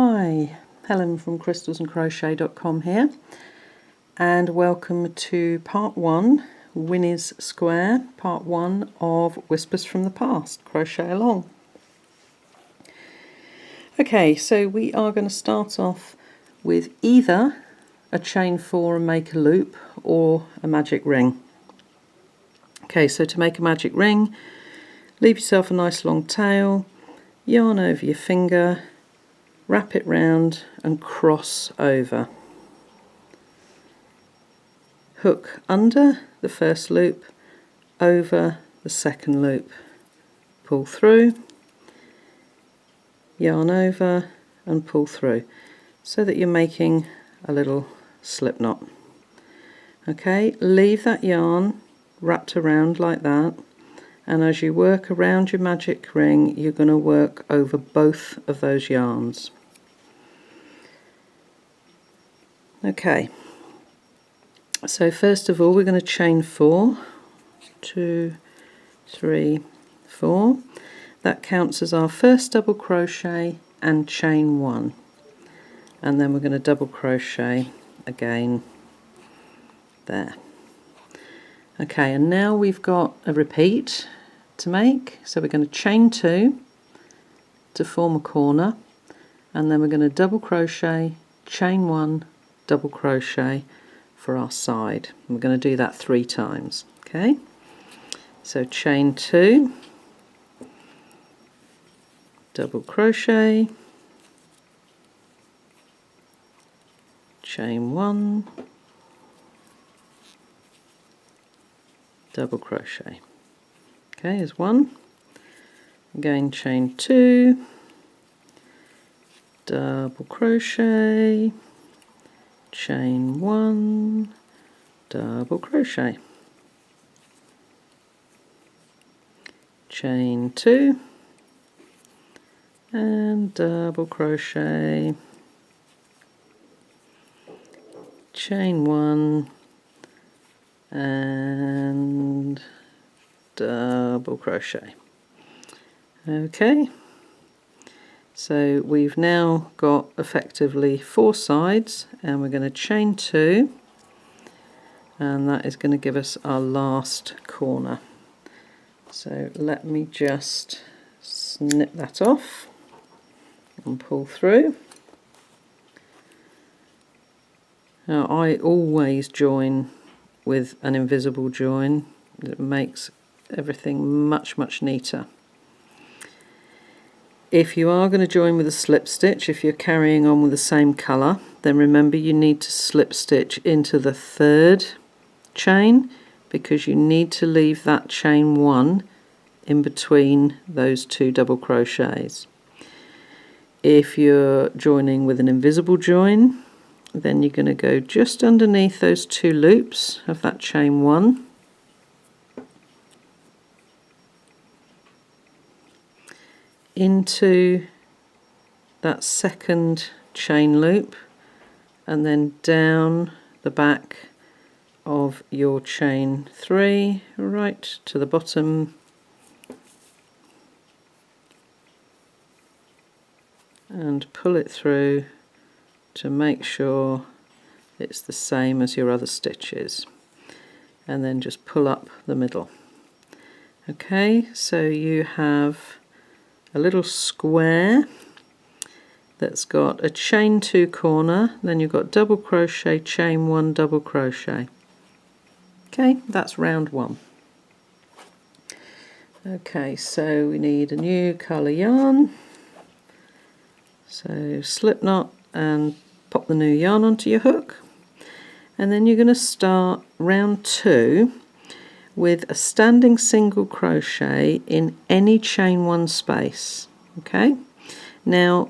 Hi, Helen from crystalsandcrochet.com here, and welcome to part 1, Winnie's Square, part 1 of Whispers from the Past, Crochet Along. Okay, so we are going to start off with either a chain 4 and make a loop or a magic ring. Okay, so to make a magic ring, leave yourself a nice long tail, yarn over your finger, wrap it round and cross over. Hook under the first loop, over the second loop, pull through, yarn over and pull through so that you're making a little slip knot. Okay, leave that yarn wrapped around like that, and as you work around your magic ring you're going to work over both of those yarns. Okay, so first of all we're going to chain 4, 2, 3, 4. That counts as our first double crochet and chain 1, and then we're going to double crochet again there. Okay, and now we've got a repeat to make, so we're going to chain 2 to form a corner, and then we're going to double crochet, chain 1, double crochet for our side. We're going to do that 3 times. Okay, so chain 2, double crochet, chain 1, double crochet. Okay, here's 1, again chain 2, double crochet, chain 1, double crochet, chain 2 and double crochet, chain 1 and double crochet. Okay, so we've now got effectively 4 sides, and we're going to chain 2, and that is going to give us our last corner. So let me just snip that off and pull through. Now I always join with an invisible join. It makes everything much neater. If you are going to join with a slip stitch, if you're carrying on with the same colour, then remember you need to slip stitch into the 3rd chain, because you need to leave that chain 1 in between those 2 double crochets. If you're joining with an invisible join, then you're going to go just underneath those 2 loops of that chain 1, into that 2nd chain loop, and then down the back of your chain 3 right to the bottom, and pull it through to make sure it's the same as your other stitches, and then just pull up the middle. Okay, so you have a little square that's got a chain 2 corner, then you've got double crochet, chain 1, double crochet. Okay, that's round 1. Okay, so we need a new colour yarn, so slip knot and pop the new yarn onto your hook, and then you're going to start round 2 with a standing single crochet in any chain 1 space. Okay, now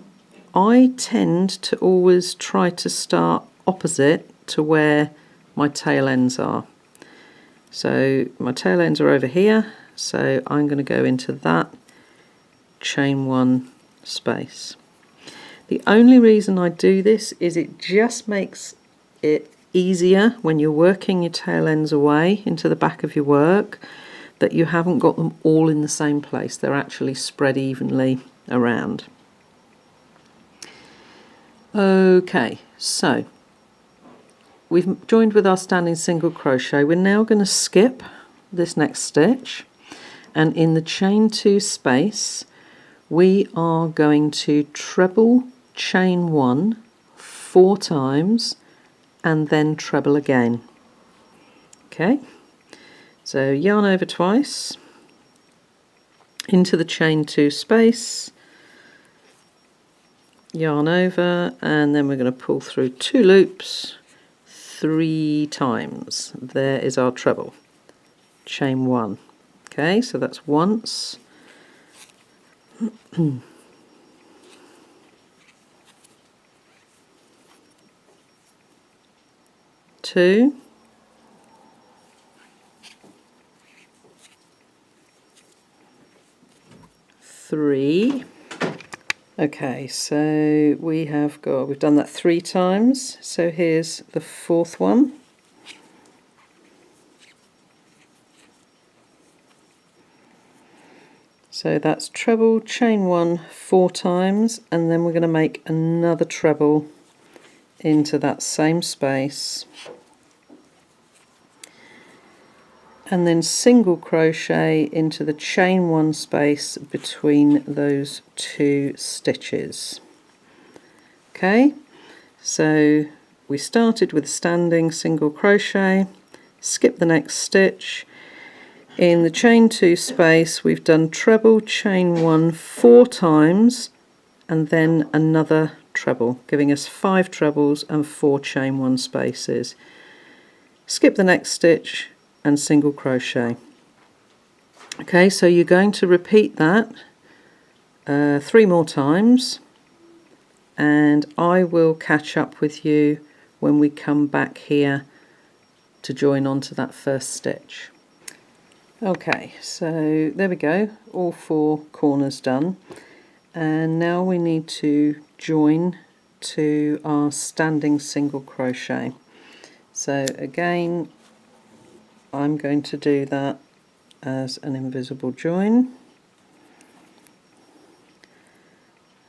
I tend to always try to start opposite to where my tail ends are. So my tail ends are over here, so I'm going to go into that chain 1 space. The only reason I do this is it just makes it easier when you're working your tail ends away into the back of your work, that you haven't got them all in the same place. They're actually spread evenly around. Okay, so we've joined with our standing single crochet. We're now going to skip this next stitch, and in the chain 2 space we are going to treble chain 1 4 times and then treble again. Okay, so yarn over twice into the chain 2 space, yarn over, and then we're going to pull through 2 loops 3 times. There is our treble, chain 1. Okay, so that's once, 2, 3. Okay, so we've done that 3 times, so here's the 4th one. So that's treble, chain 1 4 times, and then we're going to make another treble into that same space, and then single crochet into the chain 1 space between those 2 stitches. Okay, so we started with standing single crochet, skip the next stitch. In the chain 2 space we've done treble, chain 1 4 times, and then another treble, giving us 5 trebles and 4 chain 1 spaces. Skip the next stitch and single crochet. Okay, so you're going to repeat that 3 more times, and I will catch up with you when we come back here to join onto that first stitch. Okay, so there we go, all 4 corners done, and now we need to join to our standing single crochet. So again, I'm going to do that as an invisible join.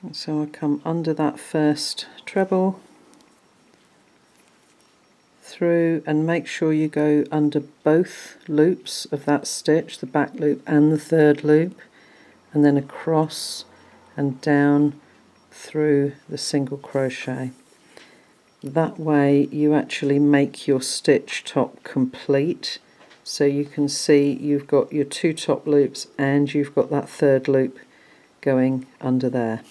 And so I come under that first treble, through, and make sure you go under both loops of that stitch, the back loop and the 3rd loop, and then across and down through the single crochet. That way you actually make your stitch top complete, so you can see you've got your 2 top loops and you've got that 3rd loop going under there.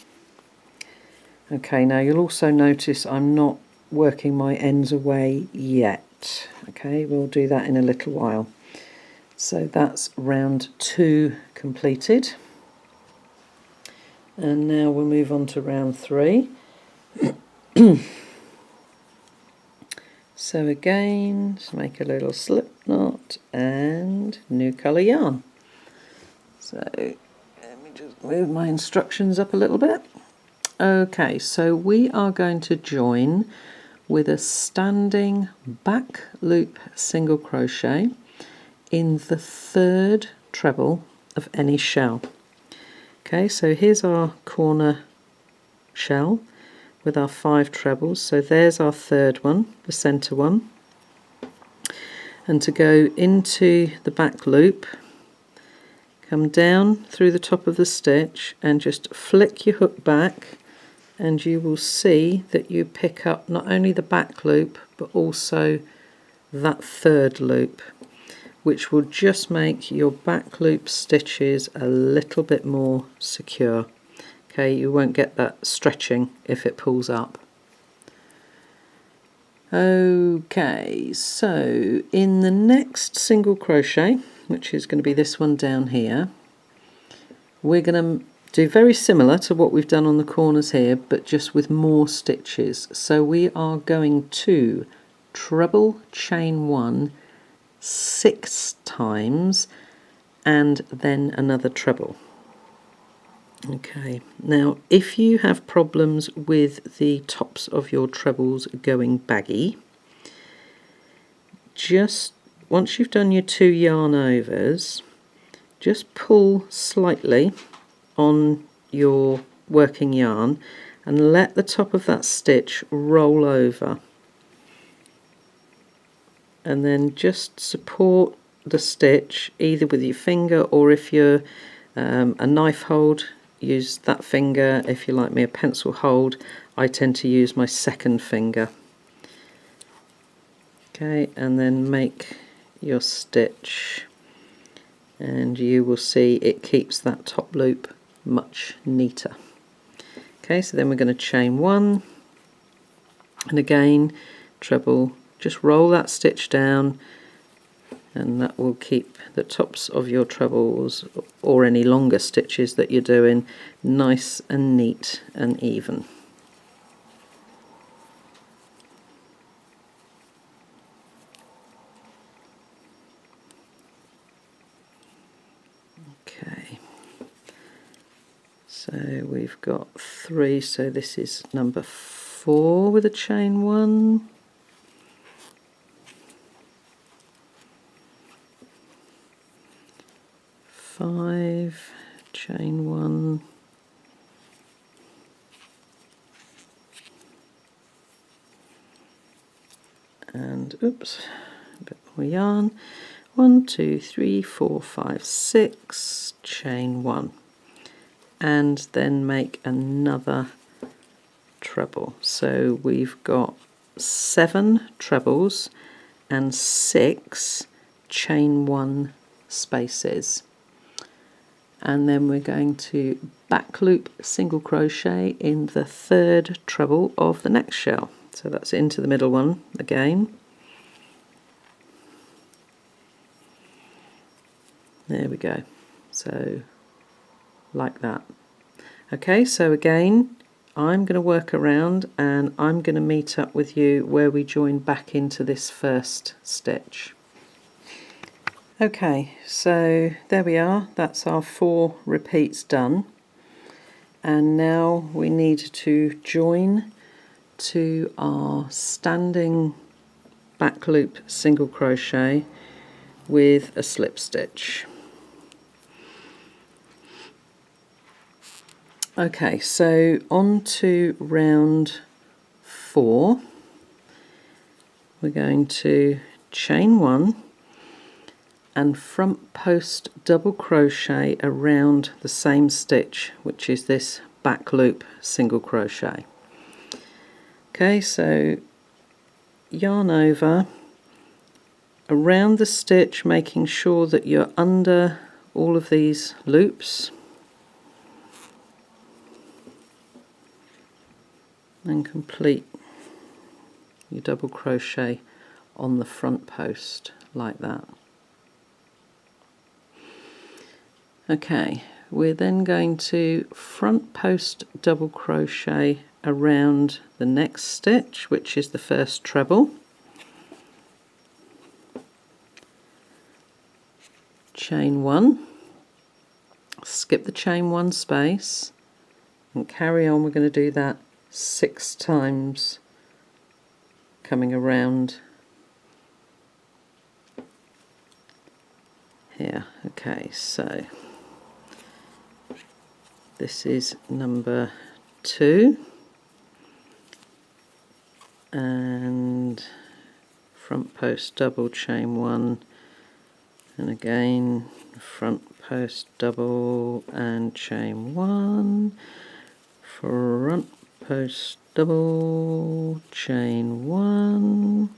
Okay, now you'll also notice I'm not working my ends away yet. Okay, we'll do that in a little while. So that's round 2 completed, and now we'll move on to round 3. So again, just make a little slip knot and new colour yarn. So let me just move my instructions up a little bit. Okay, so we are going to join with a standing back loop single crochet in the 3rd treble of any shell. Okay, so here's our corner shell with our 5 trebles, so there's our 3rd one, the centre one, and to go into the back loop, come down through the top of the stitch and just flick your hook back, and you will see that you pick up not only the back loop but also that 3rd loop, which will just make your back loop stitches a little bit more secure. Okay, you won't get that stretching if it pulls up. Okay, so in the next single crochet, which is going to be this one down here, we're going to do very similar to what we've done on the corners here, but just with more stitches. So we are going to treble chain 1 6 times and then another treble. Okay, now if you have problems with the tops of your trebles going baggy, just once you've done your 2 yarn overs, just pull slightly on your working yarn, and let the top of that stitch roll over, and then just support the stitch either with your finger, or if you're a knife hold, use that finger. If you like me, a pencil hold, I tend to use my second finger. Okay, and then make your stitch, and you will see it keeps that top loop much neater. Okay, so then we're going to chain 1, and again treble, just roll that stitch down, and that will keep the tops of your trebles or any longer stitches that you're doing nice and neat and even. Okay, so we've got 3, so this is number 4 with a chain 1. 5, chain 1, and oops, a bit more yarn. 1, 2, 3, 4, 5, 6, chain 1, and then make another treble. So we've got 7 trebles and 6 chain 1 spaces. And then we're going to back loop single crochet in the 3rd treble of the next shell. So that's into the middle one again. There we go. So like that. Okay, so again I'm going to work around, and I'm going to meet up with you where we join back into this first stitch. Okay, so there we are, that's our 4 repeats done, and now we need to join to our standing back loop single crochet with a slip stitch. Okay, so on to round 4, we're going to chain 1 and front post double crochet around the same stitch, which is this back loop single crochet. Okay, so yarn over around the stitch, making sure that you're under all of these loops, and complete your double crochet on the front post like that. Okay, we're then going to front post double crochet around the next stitch, which is the first treble, chain 1, skip the chain 1 space, and carry on. We're going to do that 6 times, coming around here. Okay, so this is number 2, and front post double, chain 1, and again front post double and chain 1, front post double, chain 1,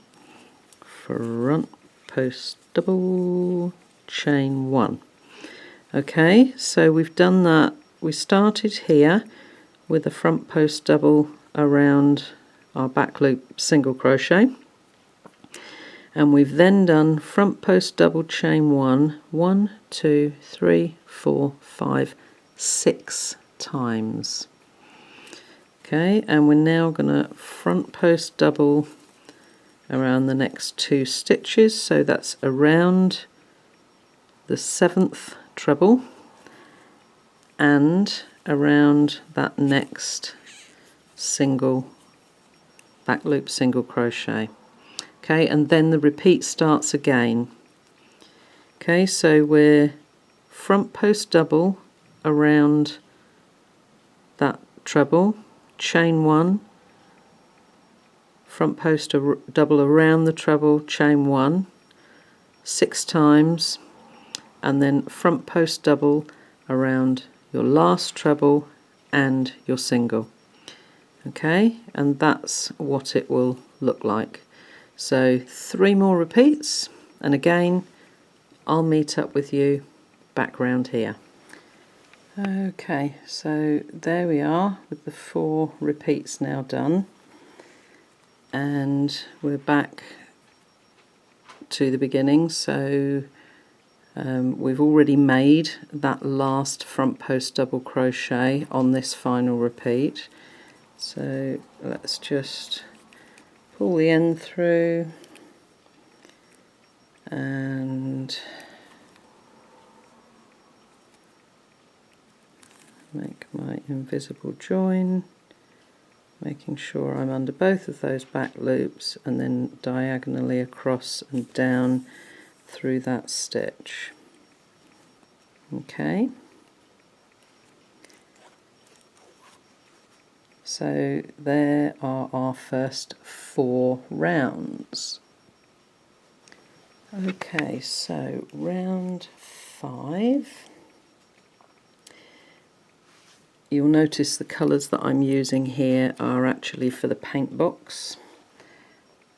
front post double, chain 1. Okay, so we've done that. We started here with a front post double around our back loop single crochet, and we've then done front post double, chain 1, 2, 3, 4, 5, 6 times. Okay, and we're now going to front post double around the next 2 stitches, so that's around the 7th treble and around that next single back loop single crochet. Okay, and then the repeat starts again. Okay, so we're front post double around that treble, chain 1, front post double around the treble, chain 1 6 times, and then front post double around your last treble and your single. Okay, and that's what it will look like. So 3 more repeats, and again I'll meet up with you back round here. Okay, so there we are with the 4 repeats now done, and we're back to the beginning. So we've already made that last front post double crochet on this final repeat, so let's just pull the end through and make my invisible join, making sure I'm under both of those back loops, and then diagonally across and down through that stitch. Okay, so there are our first 4 rounds. Okay, so round 5. You'll notice the colours that I'm using here are actually for the paint box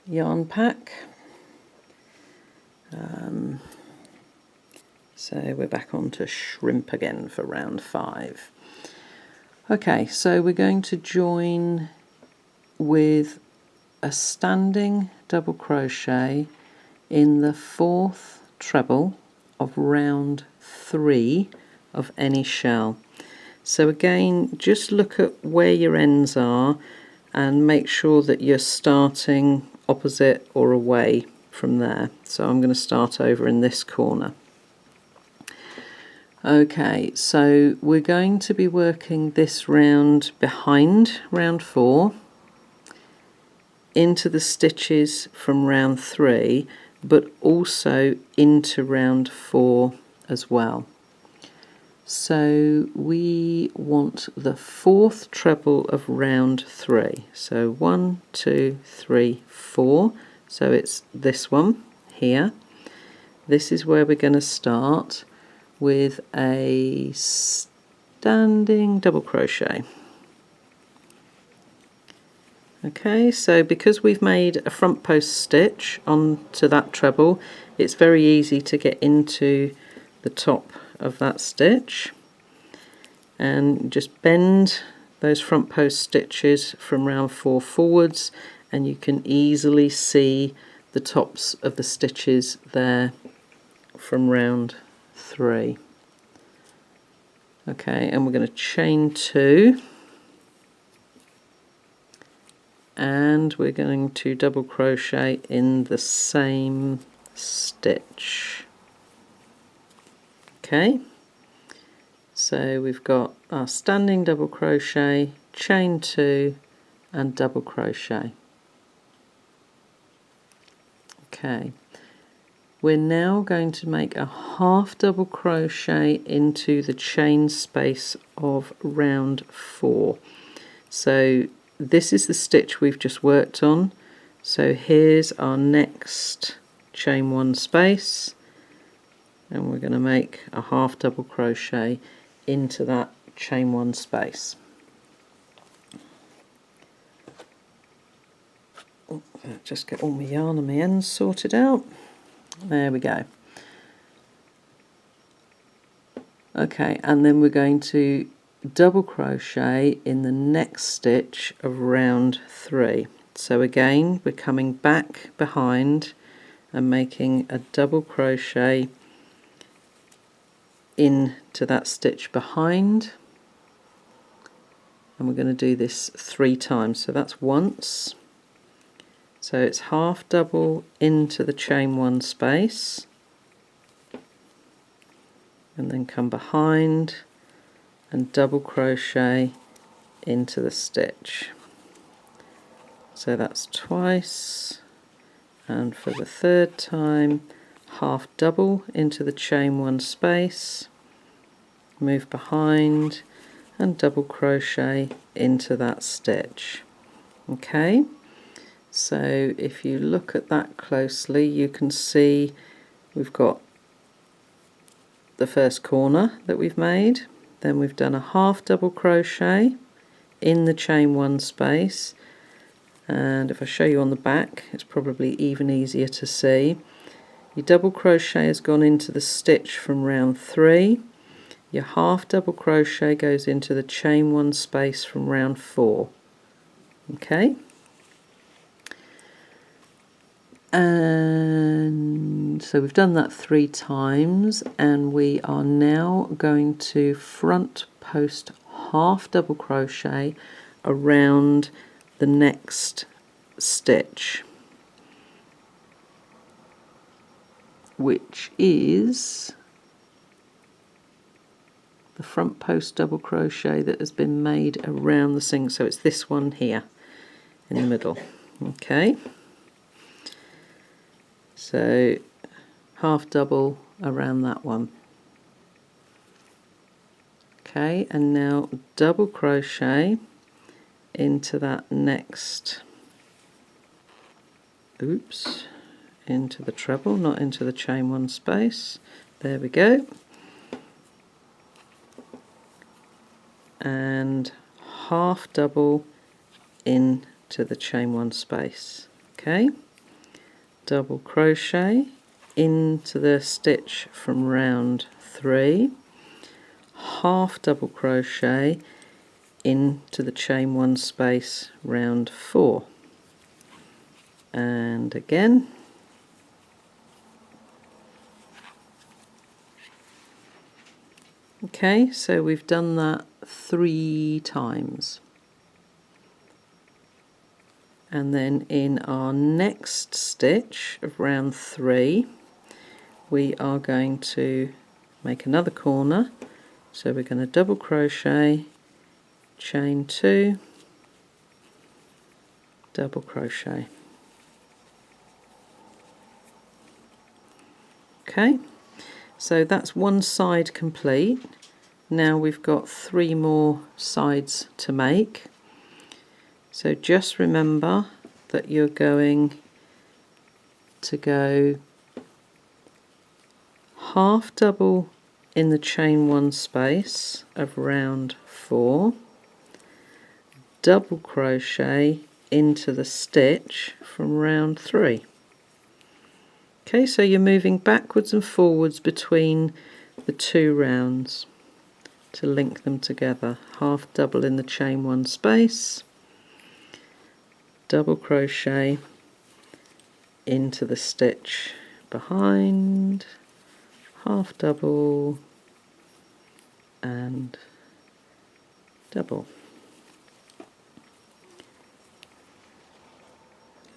yarn pack. So we're back on to shrimp again for round 5. Okay, so we're going to join with a standing double crochet in the 4th treble of round 3 of any shell. So again, just look at where your ends are and make sure that you're starting opposite or away from there. So I'm going to start over in this corner. Okay, so we're going to be working this round behind round 4 into the stitches from round 3, but also into round 4 as well. So we want the 4th treble of round 3. So 1, 2, 3, 4. So it's this one here. This is where we're going to start with a standing double crochet. Okay, so because we've made a front post stitch onto that treble, it's very easy to get into the top of that stitch, and just bend those front post stitches from round 4 forwards, and you can easily see the tops of the stitches there from round 3. Okay, and we're going to chain 2, and we're going to double crochet in the same stitch. Okay, so we've got our standing double crochet, chain 2 and double crochet. Okay, we're now going to make a half double crochet into the chain space of round 4. So this is the stitch we've just worked on. So here's our next chain 1 space, and we're going to make a half double crochet into that chain 1 space. Just get all my yarn and my ends sorted out. There we go. Okay, and then we're going to double crochet in the next stitch of round 3. So again, we're coming back behind and making a double crochet into that stitch behind, and we're going to do this 3 times. So that's once, so it's half double into the chain 1 space, and then come behind and double crochet into the stitch. So that's twice, and for the 3rd time, half double into the chain 1 space, move behind and double crochet into that stitch. Okay, so if you look at that closely, you can see we've got the first corner that we've made, then we've done a half double crochet in the chain one space, and if I show you on the back it's probably even easier to see. Your double crochet has gone into the stitch from round 3, your half double crochet goes into the chain one space from round 4. Okay, and so we've done that 3 times, and we are now going to front post half double crochet around the next stitch, which is the front post double crochet that has been made around the single, so it's this one here in the middle. Okay, so half double around that one. Okay, and now double crochet into that next, into the treble, not into the chain one space. There we go. And half double into the chain one space. Okay, double crochet into the stitch from round 3, half double crochet into the chain one space round 4, and again, okay, so we've done that 3 times. And then in our next stitch of round 3 we are going to make another corner, so we're going to double crochet, chain 2, double crochet. Okay, so that's one side complete. Now we've got 3 more sides to make. So just remember that you're going to go half double in the chain one space of round 4, double crochet into the stitch from round 3. Okay, so you're moving backwards and forwards between the 2 rounds to link them together. Half double in the chain one space, double crochet into the stitch behind, half double and double.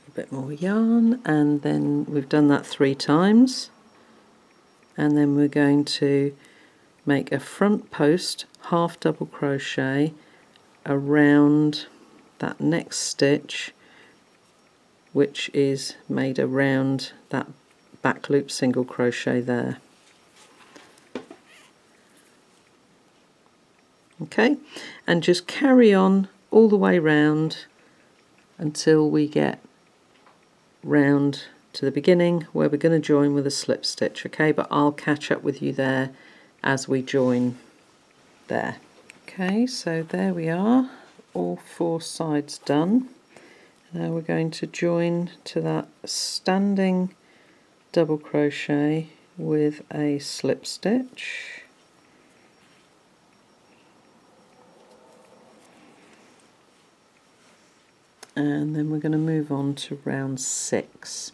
A bit more yarn, and then we've done that 3 times, and then we're going to make a front post half double crochet around that next stitch, which is made around that back loop single crochet there. Okay, and just carry on all the way round until we get round to the beginning where we're going to join with a slip stitch. Okay, but I'll catch up with you there as we join there. Okay, so there we are, all 4 sides done. Now we're going to join to that standing double crochet with a slip stitch, and then we're going to move on to round 6,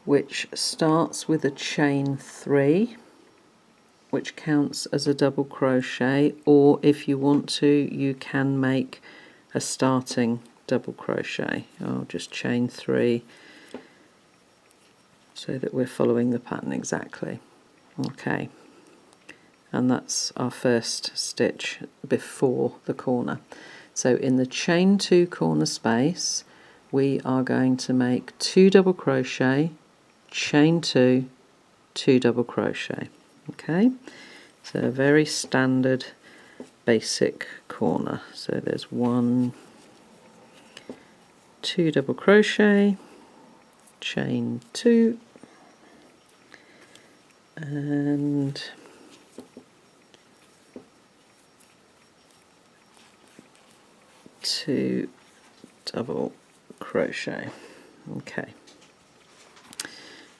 which starts with a chain 3, which counts as a double crochet, or if you want to you can make a starting double crochet. I'll just chain 3 so that we're following the pattern exactly. Okay, and that's our first stitch before the corner. So in the chain 2 corner space we are going to make 2 double crochet, chain 2, 2 double crochet. Okay, so a very standard basic corner. So there's 1, 2 double crochet, chain 2, and 2 double crochet. Okay,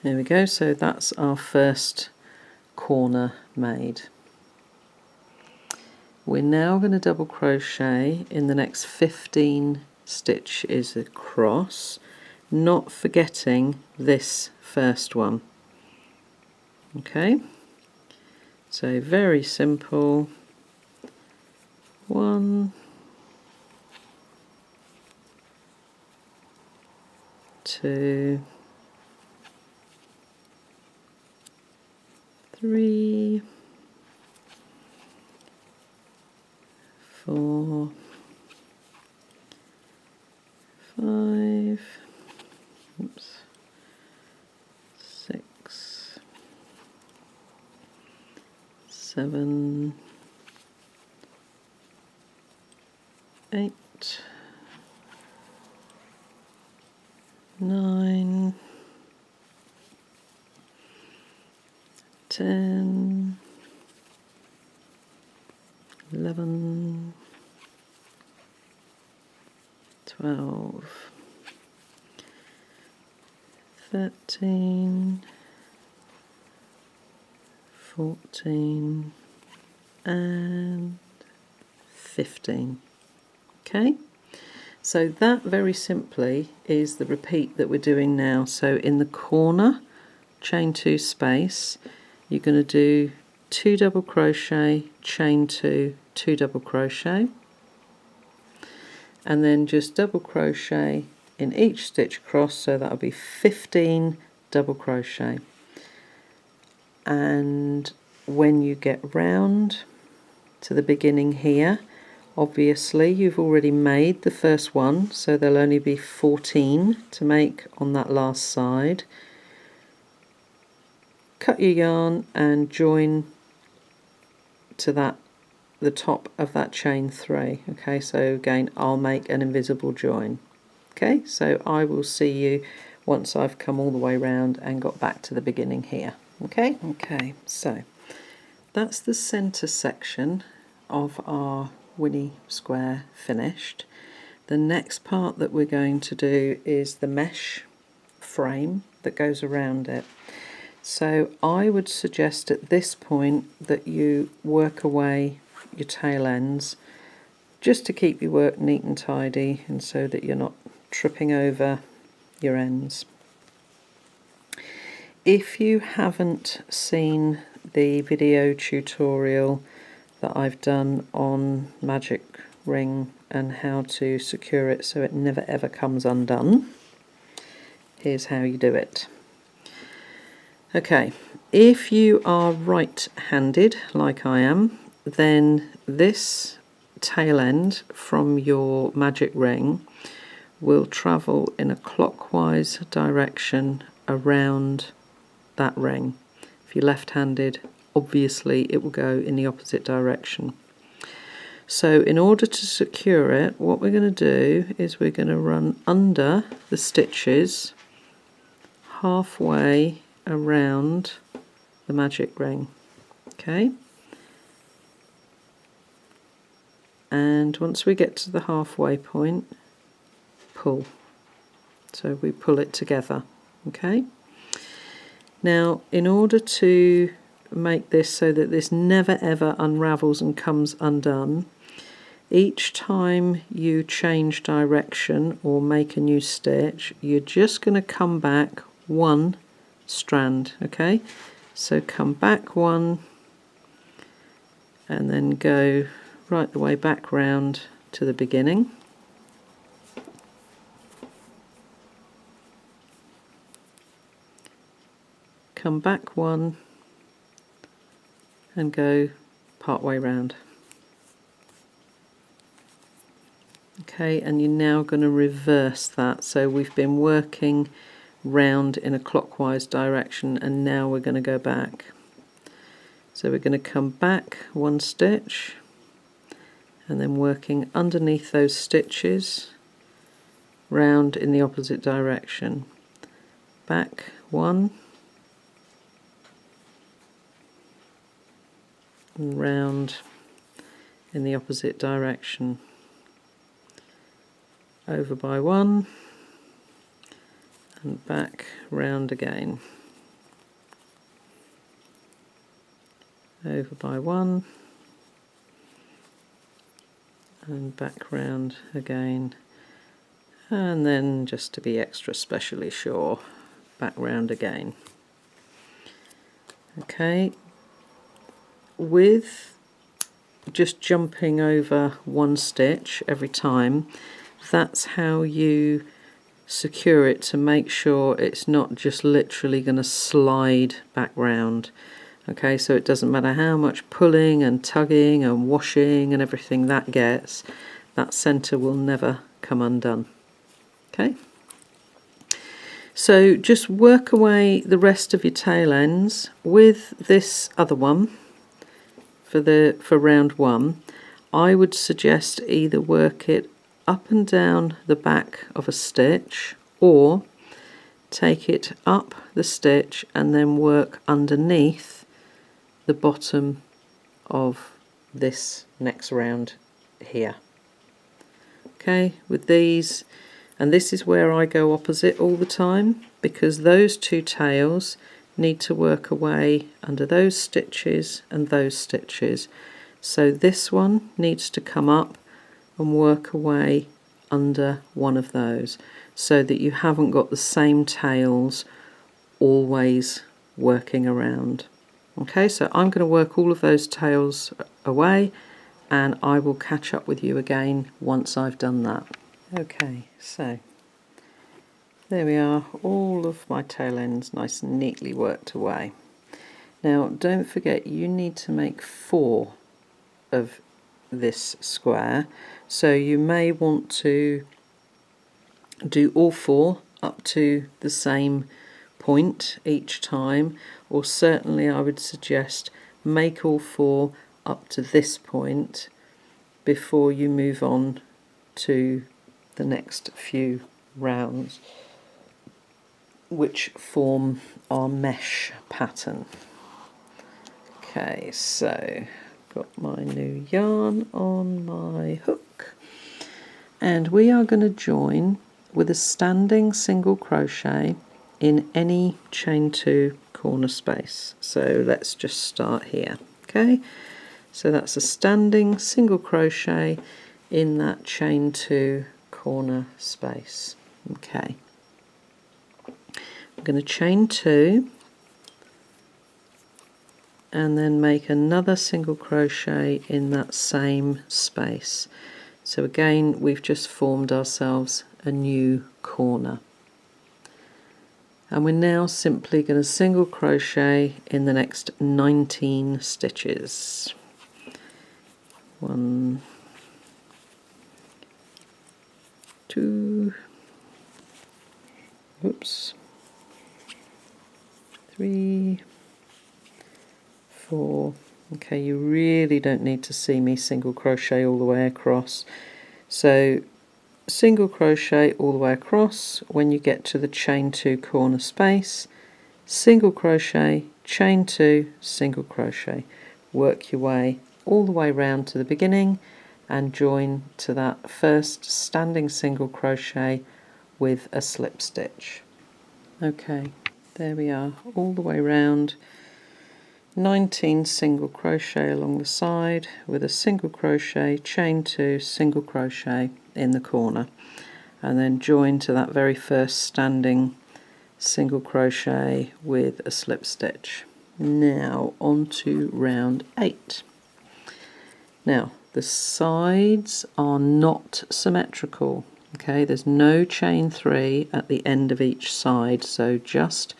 there we go. So that's our first corner made. We're now going to double crochet in the next 15 stitches across, not forgetting this first one. Okay, so very simple. 1, 2, 3, 4, 5, 6, 7, 8, 9, 10, 11, 12, 13, 14, and 15. Okay, so that very simply is the repeat that we're doing now. So in the corner, chain 2 space, you're going to do 2 double crochet, chain 2, 2 double crochet, and then just double crochet in each stitch across, so that'll be 15 double crochet. And when you get round to the beginning here, obviously you've already made the first one, so there'll only be 14 to make on that last side. Cut your yarn and join to the top of that chain 3. Okay, so again I'll make an invisible join. Okay, so I will see you once I've come all the way round and got back to the beginning here. Okay, so that's the center section of our Winnie square finished. The next part that we're going to do is the mesh frame that goes around it. So I would suggest at this point that you work away your tail ends just to keep your work neat and tidy, and so that you're not tripping over your ends. If you haven't seen the video tutorial that I've done on magic ring and how to secure it so it never ever comes undone, here's how you do it. Okay, if you are right-handed like I am, then this tail end from your magic ring will travel in a clockwise direction around that ring. If you're left-handed, obviously it will go in the opposite direction. So in order to secure it, what we're going to do is we're going to run under the stitches halfway around the magic ring. Okay, and once we get to the halfway point, pull. So we pull it together. Okay, now in order to make this so that this never ever unravels and comes undone, each time you change direction or make a new stitch, you're just going to come back one strand. Okay, so come back one and then go right the way back round to the beginning. Come back one and go part way round. Okay, and you're now going to reverse that. So we've been working round in a clockwise direction, and now we're going to go back. So we're going to come back one stitch and then working underneath those stitches round in the opposite direction. Back one, and round in the opposite direction. Over by one, and back round again. Over by one, and back round again, and then just to be extra specially sure, back round again. Okay, with just jumping over one stitch every time, that's how you secure it, to make sure it's not just literally going to slide back round. Okay, so it doesn't matter how much pulling and tugging and washing and everything that gets, that centre will never come undone. Okay, so just work away the rest of your tail ends with this other one for round one. I would suggest either work it up and down the back of a stitch, or take it up the stitch and then work underneath the bottom of this next round here. Okay, with these, and this is where I go opposite all the time, because those two tails need to work away under those stitches and those stitches. So this one needs to come up and work away under one of those, so that you haven't got the same tails always working around. Okay, so I'm going to work all of those tails away, and I will catch up with you again once I've done that. Okay, so there we are, all of my tail ends nice and neatly worked away. Now don't forget, you need to make 4 of this square, so you may want to do all 4 up to the same point each time, or certainly I would suggest make all 4 up to this point before you move on to the next few rounds, which form our mesh pattern. Okay, so got my new yarn on my hook, and we are going to join with a standing single crochet in any chain 2 corner space. So let's just start here. Okay, so that's a standing single crochet in that chain 2 corner space. Okay, I'm going to chain 2 and then make another single crochet in that same space. So again, we've just formed ourselves a new corner, and we're now simply going to single crochet in the next 19 stitches. 1, 2, oops, 3, 4. Okay, you really don't need to see me single crochet all the way across. So single crochet all the way across when you get to the chain 2 corner space, single crochet, chain 2, single crochet. Work your way all the way round to the beginning and join to that first standing single crochet with a slip stitch. Okay, there we are, all the way round. 19 single crochet along the side with a single crochet, chain 2, single crochet in the corner, and then join to that very first standing single crochet with a slip stitch. Now on to round 8. Now the sides are not symmetrical. Okay, there's no chain 3 at the end of each side, so just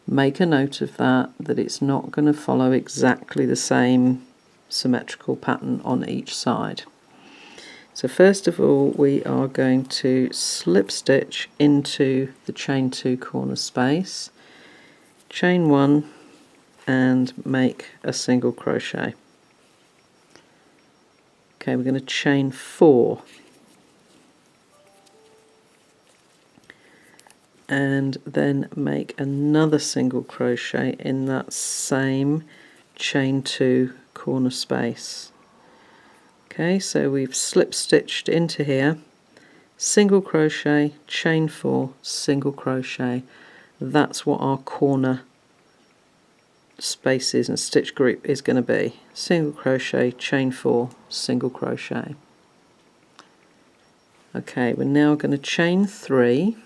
make a note of that it's not going to follow exactly the same symmetrical pattern on each side. So first of all, we are going to slip stitch into the chain 2 corner space, chain 1 and make a single crochet. Okay, we're going to chain 4 and then make another single crochet in that same chain 2 corner space. Okay, so we've slip stitched into here, single crochet, chain 4, single crochet. That's what our corner spaces and stitch group is going to be. Single crochet, chain 4, single crochet. Okay, we're now going to chain 3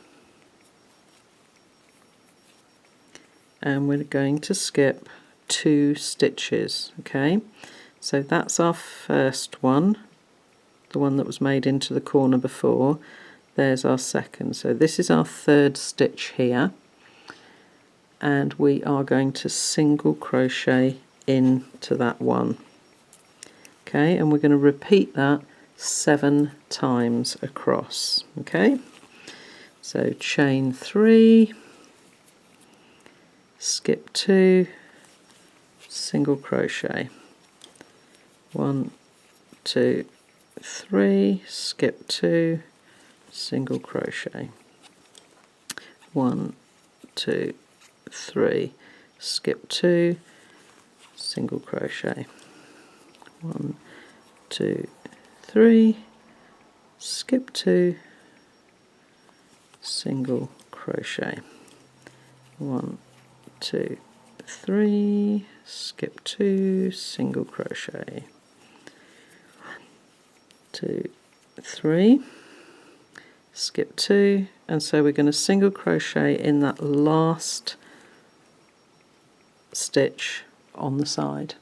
and we're going to skip 2 stitches. Okay, so that's our first one, the one that was made into the corner before. There's our second, so this is our third stitch here, and we are going to single crochet into that one. Okay, and we're going to repeat that 7 times across. Okay, so chain 3, skip 2, single crochet, 1, 2, 3, skip 2, single crochet, 1, 2, 3, skip 2, single crochet, 1, 2, 3, skip 2, single crochet, 1, 2, 3, skip 2, single crochet, 2, 3, skip 2, and so we're going to single crochet in that last stitch on the side.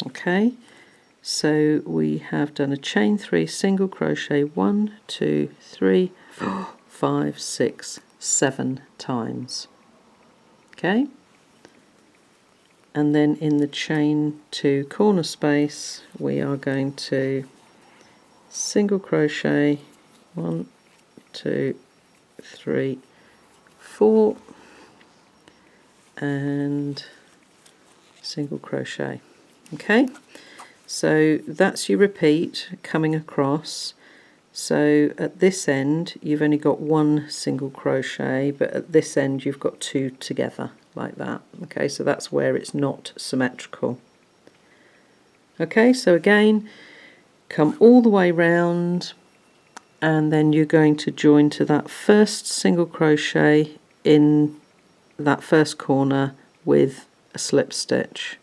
Okay, so we have done a chain 3, single crochet 1, 2, 3, 4, 5, 6, 7 times. Okay, and then in the chain 2 corner space we are going to single crochet 1, 2, 3, 4 and single crochet. Okay, so that's your repeat coming across. So at this end you've only got 1 single crochet, but at this end you've got 2 together like that. Okay, so that's where it's not symmetrical. Okay, so again, come all the way round, and then you're going to join to that first single crochet in that first corner with a slip stitch.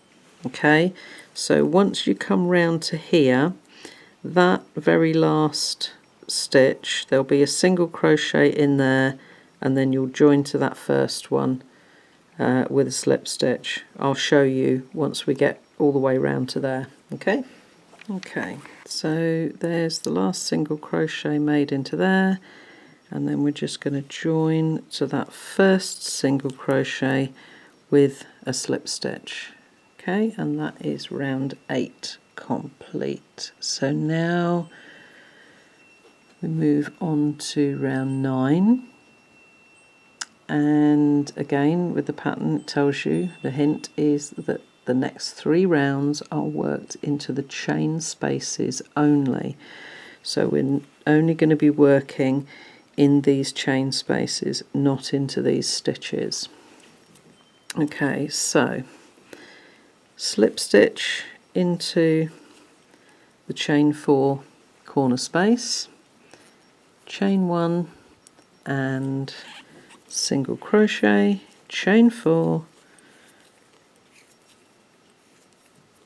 Okay, so once you come round to here, that very last stitch, there'll be a single crochet in there, and then you'll join to that first one with a slip stitch. I'll show you once we get all the way round to there. Okay, so there's the last single crochet made into there, and then we're just going to join to that first single crochet with a slip stitch. Okay, and that is round 8 complete. So now we move on to round 9, and again with the pattern it tells you, the hint is that the next 3 rounds are worked into the chain spaces only. So we're only going to be working in these chain spaces, not into these stitches. Okay, so slip stitch into the chain 4 corner space, chain 1 and single crochet, chain 4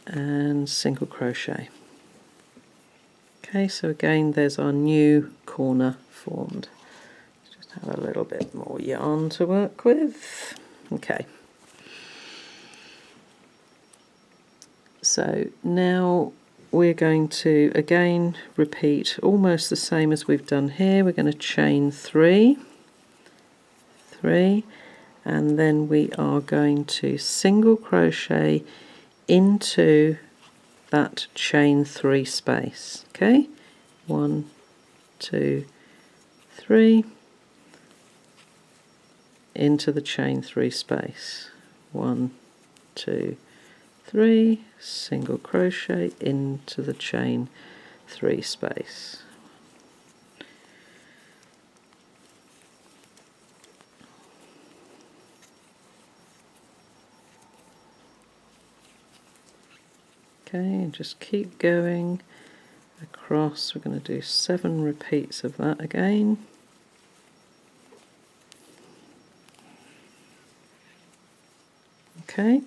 and single crochet. Okay, so again there's our new corner formed. Just have a little bit more yarn to work with. Okay, so now we're going to again repeat almost the same as we've done here. We're going to chain 3, and then we are going to single crochet into that chain 3 space. Okay, 1, 2, 3, into the chain 3 space, 1, 2, 3, single crochet into the chain 3 space. Okay, and just keep going across. We're going to do 7 repeats of that again. Okay,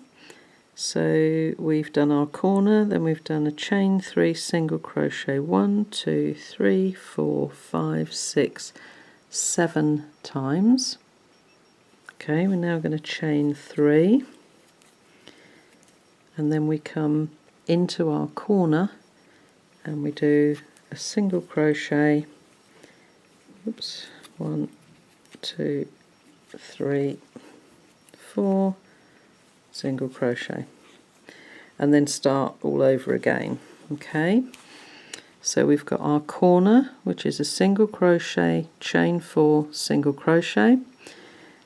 so we've done our corner, then we've done a chain 3 single crochet 1, 2, 3, 4, 5, 6, 7 times. Okay, we're now going to chain 3, and then we come into our corner and we do a single crochet, oops, 1, 2, 3, 4, single crochet, and then start all over again. Okay, so we've got our corner, which is a single crochet, chain 4, single crochet,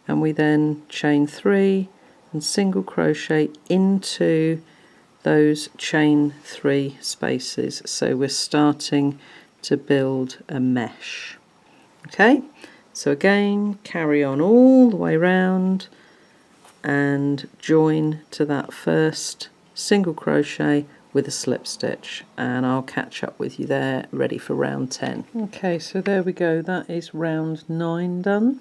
and we then chain 3 and single crochet into those chain 3 spaces. So we're starting to build a mesh. Okay, so again, carry on all the way round and join to that first single crochet with a slip stitch, and I'll catch up with you there ready for round 10. Okay, so there we go, that is round 9 done,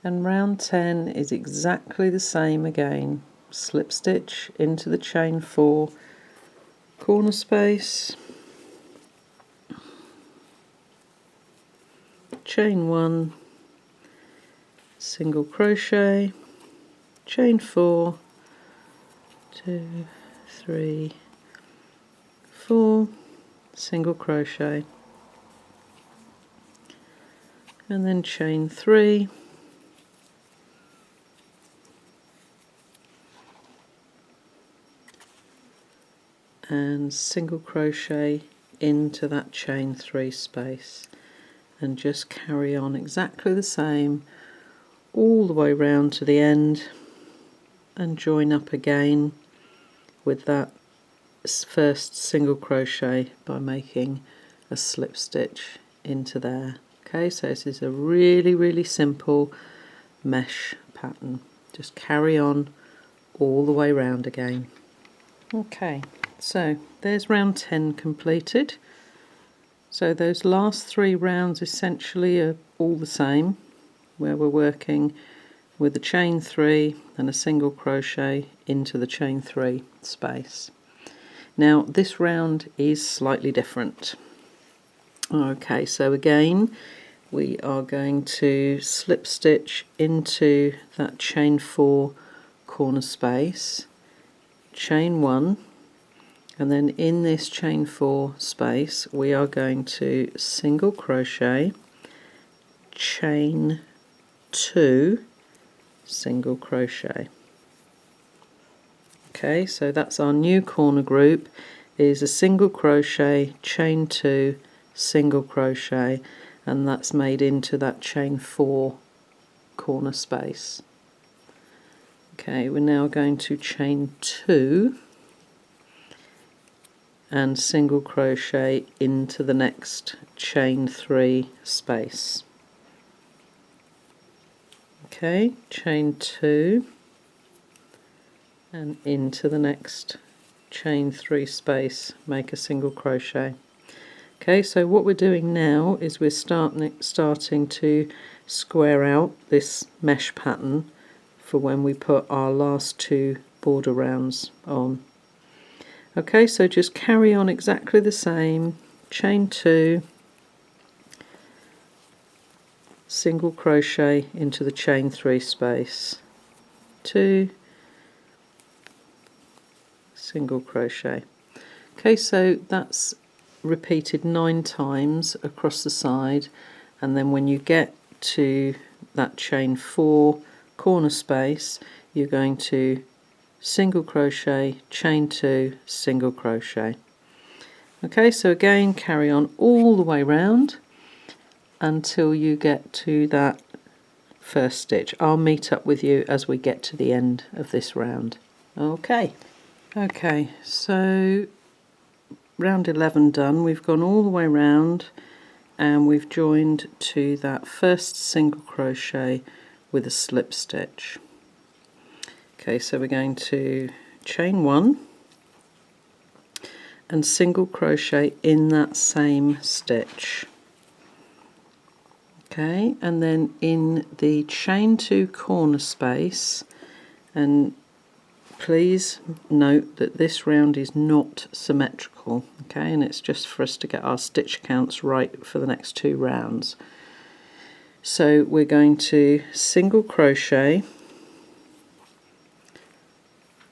and round 10 is exactly the same again. Slip stitch into the chain 4, corner space, chain 1, single crochet, chain 4, 2, 3, 4, single crochet, and then chain 3, and single crochet into that chain 3 space, and just carry on exactly the same all the way round to the end and join up again with that first single crochet by making a slip stitch into there. Okay, so this is a really simple mesh pattern. Just carry on all the way round again. Okay, so there's round 10 completed. So those last 3 rounds essentially are all the same, where we're working with a chain 3 and a single crochet into the chain 3 space. Now this round is slightly different. Okay, so again we are going to slip stitch into that chain 4 corner space, chain 1, and then in this chain 4 space we are going to single crochet, chain 2, single crochet. Okay, so that's our new corner group, is a single crochet, chain 2, single crochet, and that's made into that chain 4 corner space. Okay, we're now going to chain 2 and single crochet into the next chain 3 space. Okay, chain 2 and into the next chain 3 space, make a single crochet. Okay, so what we're doing now is we're starting to square out this mesh pattern for when we put our last 2 border rounds on. Okay, so just carry on exactly the same, chain 2, single crochet into the chain 3 space, 2, single crochet. Okay, so that's repeated 9 times across the side, and then when you get to that chain 4 corner space you're going to single crochet, chain 2, single crochet. Okay, so again carry on all the way round until you get to that first stitch. I'll meet up with you as we get to the end of this round. Okay, Okay, so round 11 done. We've gone all the way round and we've joined to that first single crochet with a slip stitch. Okay, so we're going to chain 1 and single crochet in that same stitch. Okay, and then in the chain 2 corner space, and please note that this round is not symmetrical, okay, and it's just for us to get our stitch counts right for the next 2 rounds. So we're going to single crochet,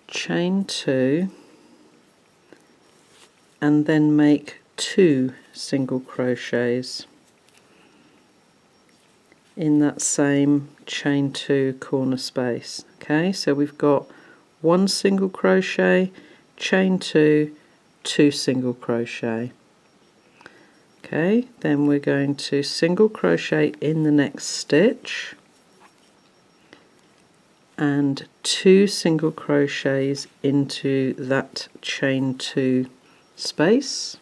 chain 2, and then make 2 single crochets in that same chain 2 corner space. Okay, so we've got 1 single crochet, chain 2, 2 single crochet. Okay, then we're going to single crochet in the next stitch and 2 single crochets into that chain 2 space.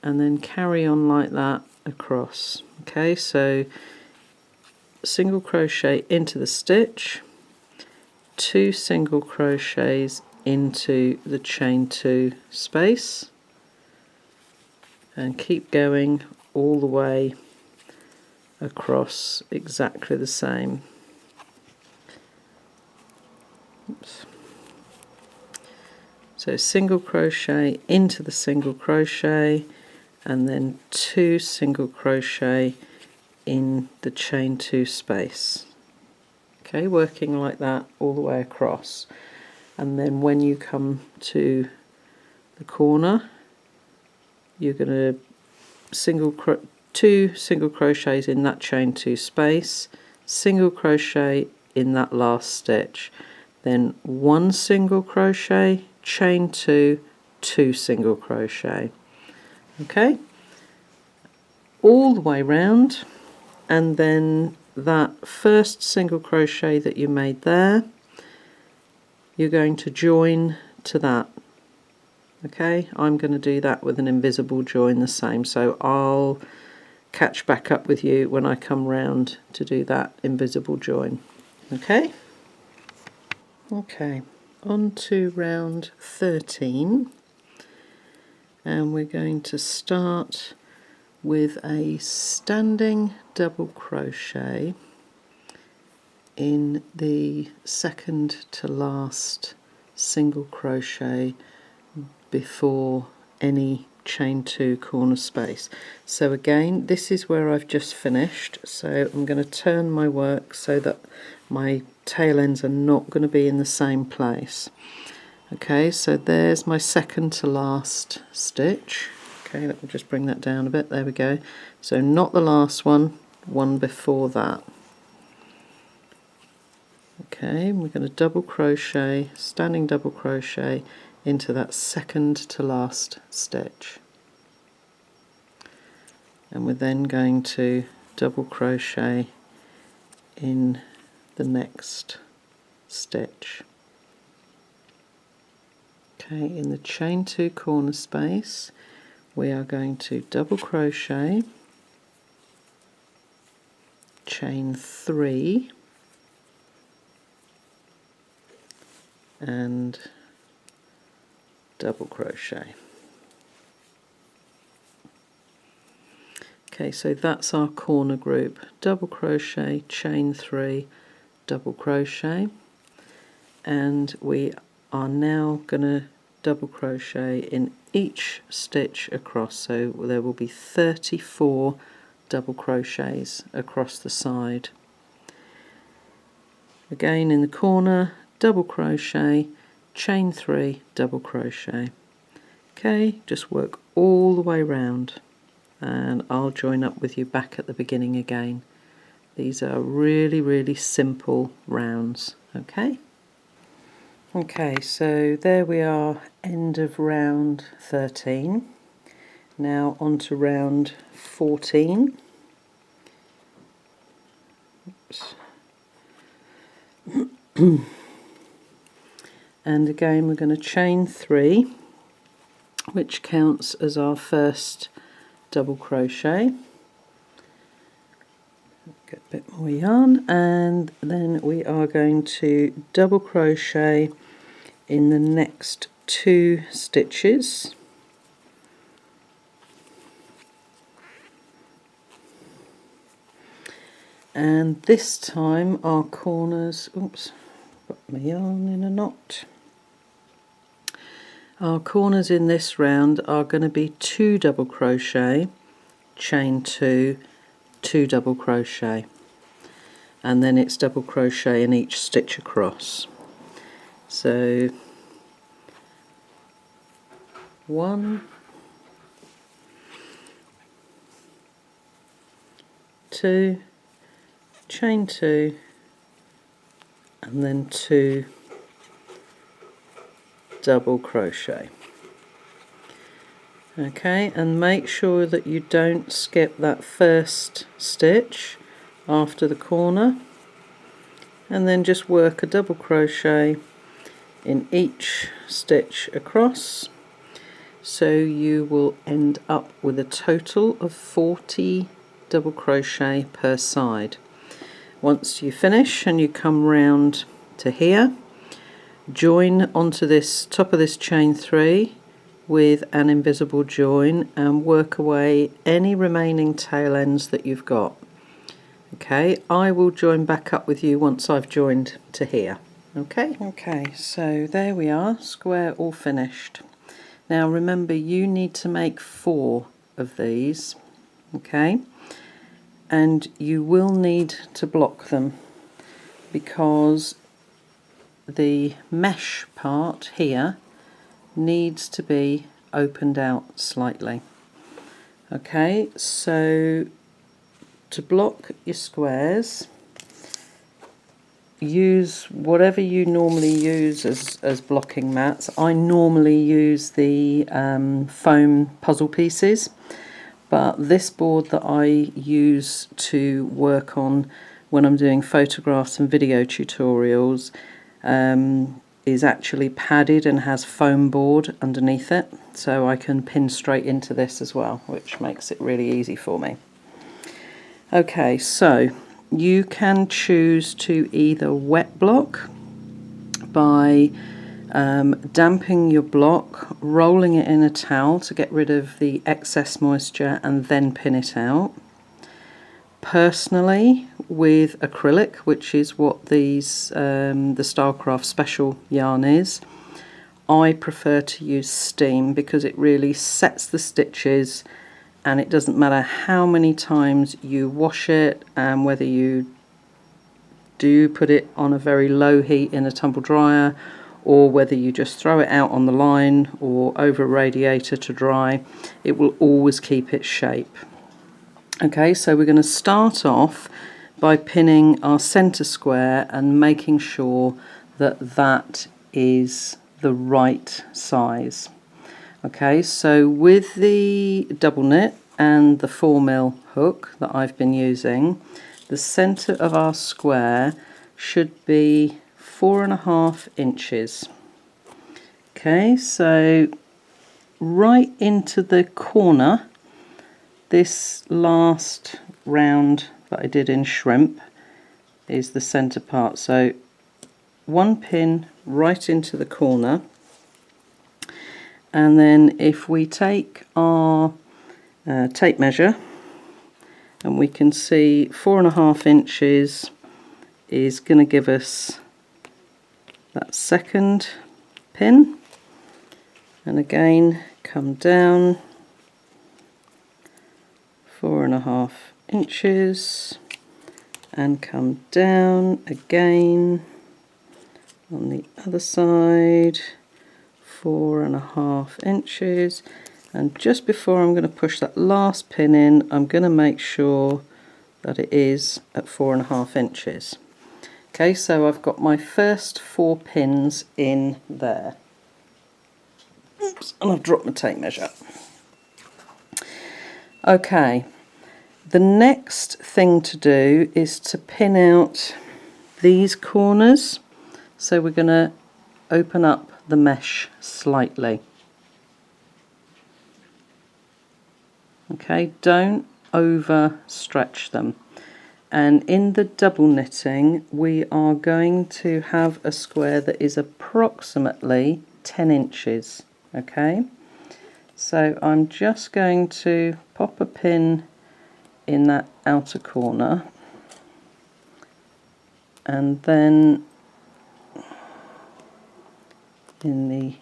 And then carry on like that across. Okay, so single crochet into the stitch, 2 single crochets into the chain 2 space, and keep going all the way across exactly the same. Oops. So single crochet into the single crochet and then 2 single crochet in the chain 2 space. Okay, working like that all the way across, and then when you come to the corner you're going to 2 single crochets in that chain 2 space, single crochet in that last stitch, then 1 single crochet, chain 2, 2 single crochet. Okay, all the way round, and then that first single crochet that you made there, you're going to join to that. Okay, I'm going to do that with an invisible join the same, so I'll catch back up with you when I come round to do that invisible join. Okay, on to round 13, and we're going to start with a standing double crochet in the second to last single crochet before any chain 2 corner space. So again, this is where I've just finished, so I'm going to turn my work so that my tail ends are not going to be in the same place. Okay, so there's my second to last stitch. Okay, let me just bring that down a bit, there we go. So not the last one, one before that. Okay, we're going to double crochet, standing double crochet into that second to last stitch, and we're then going to double crochet in the next stitch. Okay, in the chain 2 corner space we are going to double crochet, chain 3, and double crochet. Okay, so that's our corner group. Double crochet, chain 3, double crochet, and we are now going to double crochet in each stitch across, so there will be 34 double crochets across the side. Again in the corner, double crochet, chain 3, double crochet. Okay, just work all the way round and I'll join up with you back at the beginning again. These are really simple rounds. Okay, so there we are, end of round 13. Now on to round 14. Oops. And again we're going to chain 3, which counts as our first double crochet. Get a bit more yarn, and then we are going to double crochet in the next 2 stitches. And this time our corners, oops, got my yarn in a knot. Our corners in this round are going to be 2 double crochet, chain 2, 2 double crochet, and then it's double crochet in each stitch across. So 1, 2, chain 2, and then 2 double crochet. Okay, and make sure that you don't skip that first stitch after the corner, and then just work a double crochet in each stitch across, so you will end up with a total of 40 double crochet per side. Once you finish and you come round to here, join onto this top of this chain 3 with an invisible join and work away any remaining tail ends that you've got. Okay, I will join back up with you once I've joined to here. Okay, so there we are, square all finished. Now remember, you need to make 4 of these, okay, and you will need to block them because the mesh part here needs to be opened out slightly. Okay, so to block your squares, use whatever you normally use as blocking mats. I normally use the foam puzzle pieces, but this board that I use to work on when I'm doing photographs and video tutorials is actually padded and has foam board underneath it, so I can pin straight into this as well, which makes it really easy for me. Okay, so you can choose to either wet block by damping your block, rolling it in a towel to get rid of the excess moisture and then pin it out. Personally, with acrylic, which is what these the Stylecraft special yarn is, I prefer to use steam because it really sets the stitches, and it doesn't matter how many times you wash it and whether you do put it on a very low heat in a tumble dryer or whether you just throw it out on the line or over a radiator to dry, it will always keep its shape. Okay, so we're going to start off by pinning our center square and making sure that that is the right size. Okay, so with the double knit and the 4mm hook that I've been using, the center of our square should be 4.5 inches. Okay, so right into the corner, this last round that I did in shrimp is the center part. So 1 pin right into the corner, and then if we take our tape measure, and we can see 4.5 inches is going to give us that second pin, and again come down 4.5 inches and come down again on the other side 4.5 inches, and just before I'm going to push that last pin in, I'm going to make sure that it is at 4.5 inches. Okay, so I've got my first 4 pins in there. Oops, and I've dropped my tape measure. Okay, the next thing to do is to pin out these corners, so we're going to open up the mesh slightly. Okay, don't over stretch them. And in the double knitting we are going to have a square that is approximately 10 inches. Okay, so I'm just going to pop a pin in that outer corner, and then in the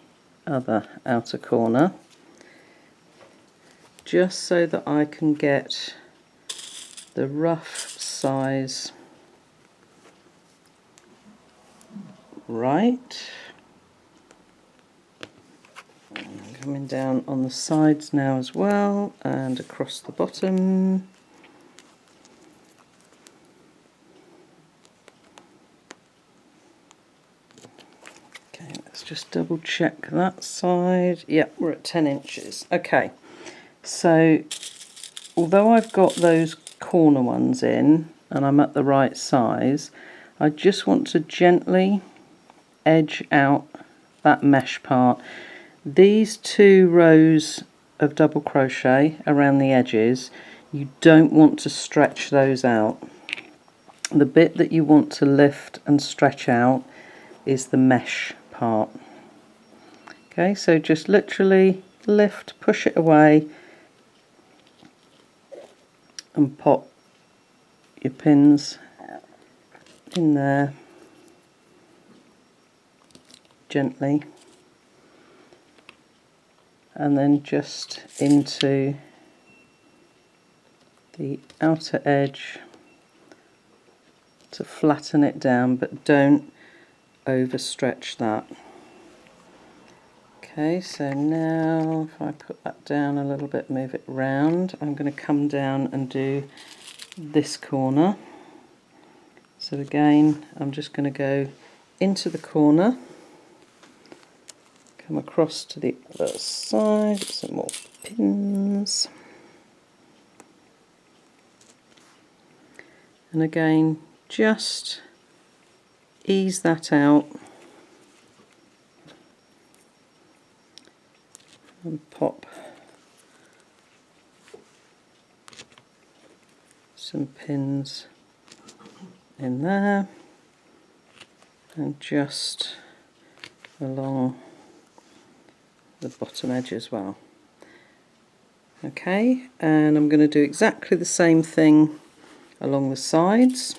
other outer corner, just so that I can get the rough size right. And coming down on the sides now as well, and across the bottom. Okay, let's just double check that side. Yep, we're at 10 inches. Okay, so although I've got those corner ones in and I'm at the right size, I just want to gently edge out that mesh part. These 2 rows of double crochet around the edges, you don't want to stretch those out. The bit that you want to lift and stretch out is the mesh part. Okay, so just literally lift, push it away, and pop your pins in there gently, and then just into the outer edge to flatten it down, but don't overstretch that. Okay, so now if I put that down a little bit, move it round, I'm going to come down and do this corner. So again, I'm just going to go into the corner, come across to the other side, some more pins, and again just ease that out and pop some pins in there, and just along the bottom edge as well. Okay, and I'm going to do exactly the same thing along the sides.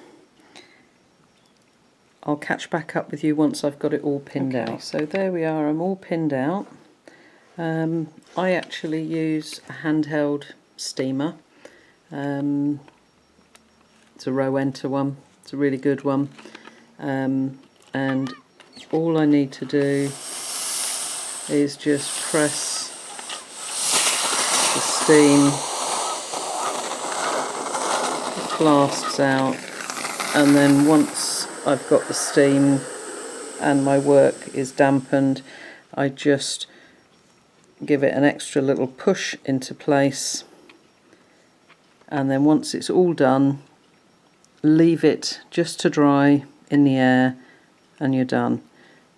I'll catch back up with you once I've got it all pinned out. So there we are, I'm all pinned out. I actually use a handheld steamer. It's a Rowenta one, it's a really good one, and all I need to do is just press the steam, the flasks out, and then once I've got the steam and my work is dampened, I just give it an extra little push into place, and then once it's all done, leave it just to dry in the air and you're done.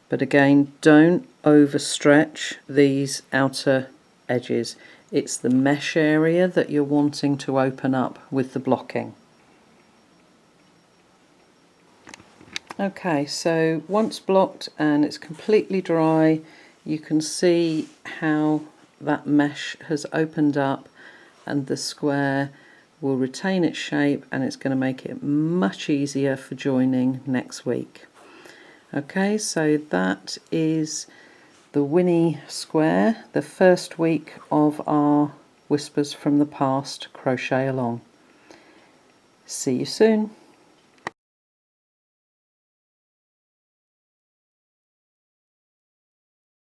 But again, don't overstretch these outer edges. It's the mesh area that you're wanting to open up with the blocking. Okay, so once blocked and it's completely dry, you can see how that mesh has opened up, and the square will retain its shape, and it's going to make it much easier for joining next week. Okay, so that is the Winnie square, the first week of our Whispers from the Past crochet along. See you soon.